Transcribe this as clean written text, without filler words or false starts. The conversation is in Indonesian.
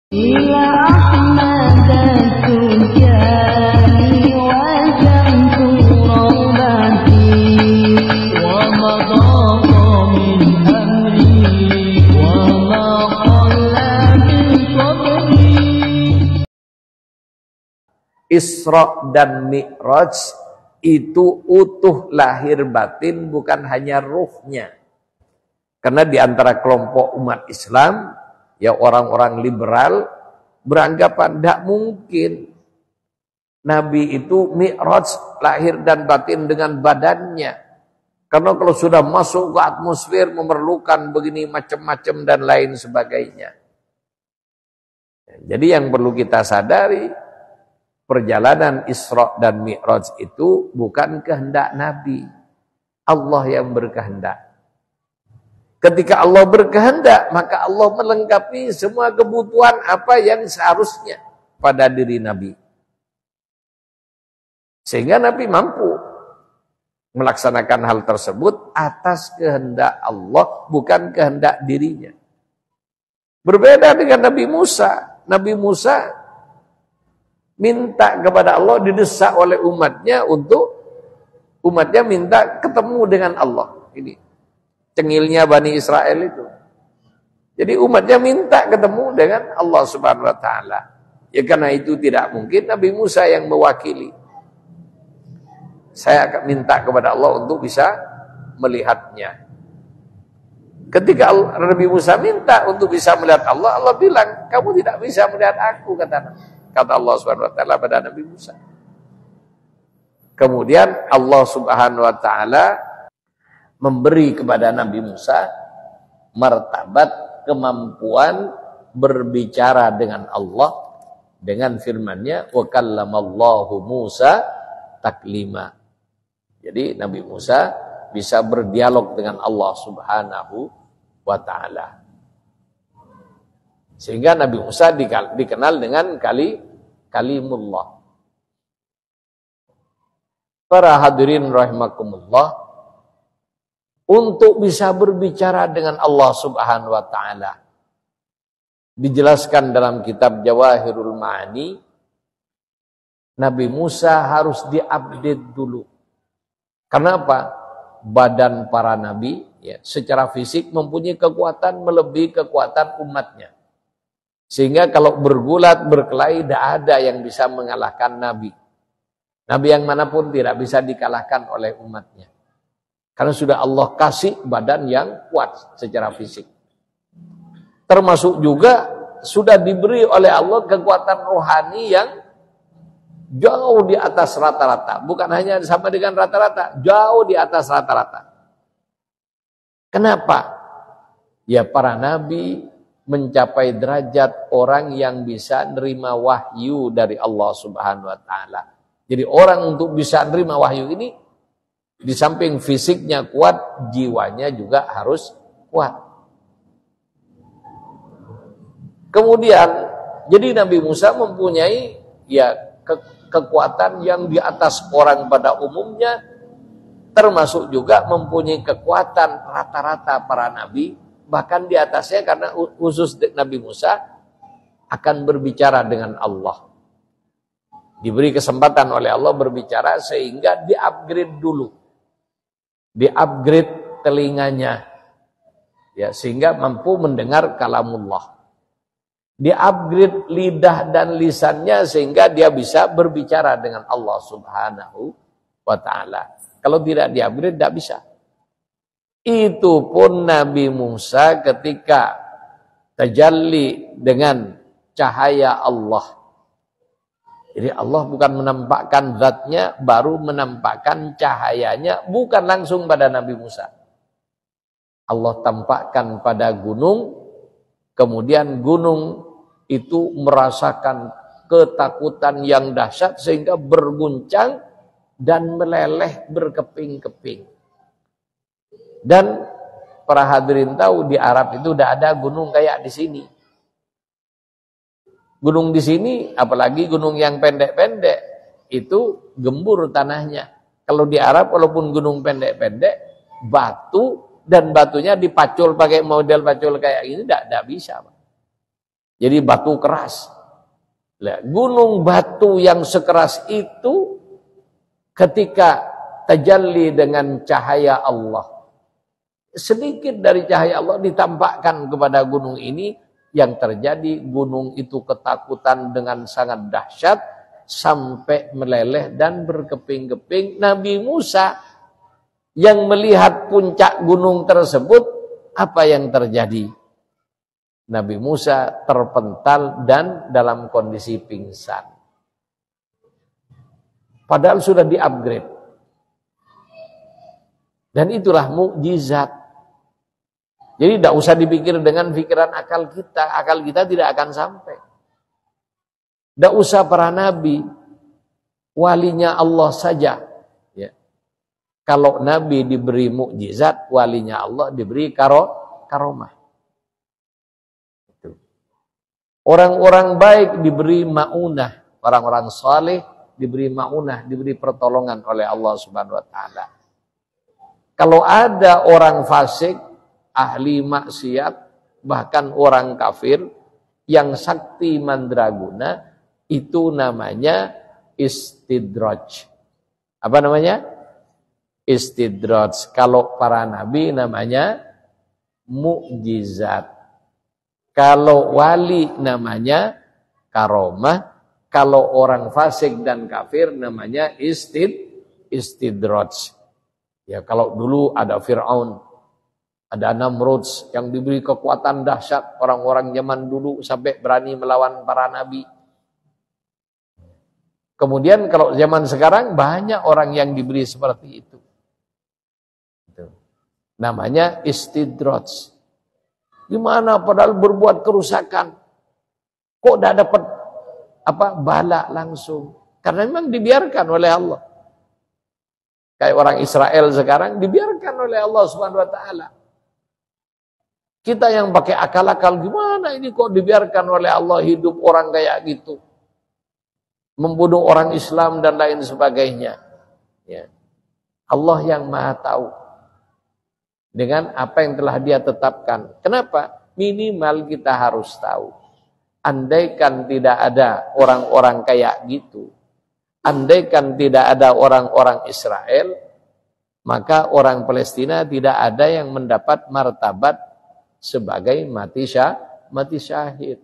إلى أحمد التجاني وجمت روضتي ومضى من أمري وما قل من صبري. Isra dan Mi'raj itu utuh lahir batin, bukan hanya ruhnya. Karena di antara kelompok umat Islam, ya orang-orang liberal beranggapan tidak mungkin Nabi itu Mi'raj lahir dan batin dengan badannya. Karena kalau sudah masuk ke atmosfer memerlukan begini macam-macam dan lain sebagainya. Jadi yang perlu kita sadari, perjalanan Isra dan Mi'raj itu bukan kehendak Nabi. Allah yang berkehendak. Ketika Allah berkehendak, maka Allah melengkapi semua kebutuhan apa yang seharusnya pada diri Nabi. Sehingga Nabi mampu melaksanakan hal tersebut atas kehendak Allah, bukan kehendak dirinya. Berbeda dengan Nabi Musa. Nabi Musa minta kepada Allah, didesak oleh umatnya untuk umatnya minta ketemu dengan Allah. Ini cengilnya Bani Israel itu. Jadi umatnya minta ketemu dengan Allah Subhanahu wa taala. Ya karena itu tidak mungkin Nabi Musa yang mewakili. Saya akan minta kepada Allah untuk bisa melihatnya. Ketika Nabi Musa minta untuk bisa melihat Allah, Allah bilang, "Kamu tidak bisa melihat aku," kata Allah Subhanahu wa taala pada Nabi Musa. Kemudian Allah Subhanahu wa taala memberi kepada Nabi Musa martabat kemampuan berbicara dengan Allah dengan firman-Nya, wa kallamallahu Musa taklima. Jadi Nabi Musa bisa berdialog dengan Allah Subhanahu wa taala. Sehingga Nabi Musa dikenal dengan kalimullah. Para hadirin rahimakumullah, untuk bisa berbicara dengan Allah Subhanahu wa taala, dijelaskan dalam kitab Jawahirul Ma'ani, Nabi Musa harus diupdate dulu. Kenapa? Badan para nabi ya, secara fisik mempunyai kekuatan melebihi kekuatan umatnya. Sehingga kalau bergulat, berkelahi, tidak ada yang bisa mengalahkan Nabi. Nabi yang manapun tidak bisa dikalahkan oleh umatnya. Karena sudah Allah kasih badan yang kuat secara fisik. Termasuk juga sudah diberi oleh Allah kekuatan rohani yang jauh di atas rata-rata. Bukan hanya sama dengan rata-rata, jauh di atas rata-rata. Kenapa? Ya para nabi mencapai derajat orang yang bisa nerima wahyu dari Allah Subhanahu wa taala. Jadi orang untuk bisa nerima wahyu ini, di samping fisiknya kuat, jiwanya juga harus kuat. Kemudian, jadi Nabi Musa mempunyai ya kekuatan yang di atas orang pada umumnya, termasuk juga mempunyai kekuatan rata-rata para nabi, bahkan di atasnya karena khusus Nabi Musa akan berbicara dengan Allah. Diberi kesempatan oleh Allah berbicara sehingga di-upgrade dulu. Di-upgrade telinganya. Ya, sehingga mampu mendengar kalamullah. Di-upgrade lidah dan lisannya sehingga dia bisa berbicara dengan Allah Subhanahu wa taala. Kalau tidak di-upgrade tidak bisa. Itu pun Nabi Musa ketika tajalli dengan cahaya Allah. Jadi Allah bukan menampakkan zatnya, baru menampakkan cahayanya, bukan langsung pada Nabi Musa. Allah tampakkan pada gunung, kemudian gunung itu merasakan ketakutan yang dahsyat sehingga berguncang dan meleleh berkeping-keping. Dan para hadirin tahu di Arab itu tidak ada gunung kayak di sini. Gunung di sini, apalagi gunung yang pendek-pendek, itu gembur tanahnya. Kalau di Arab, walaupun gunung pendek-pendek, batu dan batunya dipacul pakai model pacul kayak gini, tidak bisa. Jadi batu keras. Gunung batu yang sekeras itu ketika tajalli dengan cahaya Allah, sedikit dari cahaya Allah ditampakkan kepada gunung ini, yang terjadi gunung itu ketakutan dengan sangat dahsyat sampai meleleh dan berkeping-keping. Nabi Musa yang melihat puncak gunung tersebut, apa yang terjadi? Nabi Musa terpental dan dalam kondisi pingsan. Padahal sudah di-upgrade. Dan itulah mukjizat. Jadi tidak usah dipikir dengan pikiran akal kita. Akal kita tidak akan sampai. Tidak usah para nabi. Walinya Allah saja. Ya. Kalau nabi diberi mukjizat, walinya Allah diberi karomah. Orang-orang baik diberi ma'unah, orang-orang saleh diberi ma'unah, diberi pertolongan oleh Allah Subhanahu wa taala. Kalau ada orang fasik, ahli maksiat, bahkan orang kafir yang sakti mandraguna, itu namanya istidraj. Apa namanya? Istidraj. Kalau para nabi namanya mukjizat. Kalau wali namanya karomah, kalau orang fasik dan kafir namanya istidraj. Ya, kalau dulu ada Fir'aun, ada Namrud yang diberi kekuatan dahsyat, orang-orang zaman dulu sampai berani melawan para nabi. Kemudian kalau zaman sekarang banyak orang yang diberi seperti itu. Namanya istidraj. Gimana padahal berbuat kerusakan? Kok tidak dapat bala langsung? Karena memang dibiarkan oleh Allah. Kayak orang Israel sekarang dibiarkan oleh Allah Subhanahu wa taala. Kita yang pakai akal-akal, gimana ini kok dibiarkan oleh Allah hidup orang kayak gitu? Membunuh orang Islam dan lain sebagainya. Ya. Allah yang Maha tahu dengan apa yang telah Dia tetapkan. Kenapa? Minimal kita harus tahu. Andaikan tidak ada orang-orang kayak gitu, andaikan tidak ada orang-orang Israel, maka orang Palestina tidak ada yang mendapat martabat sebagai mati syahid.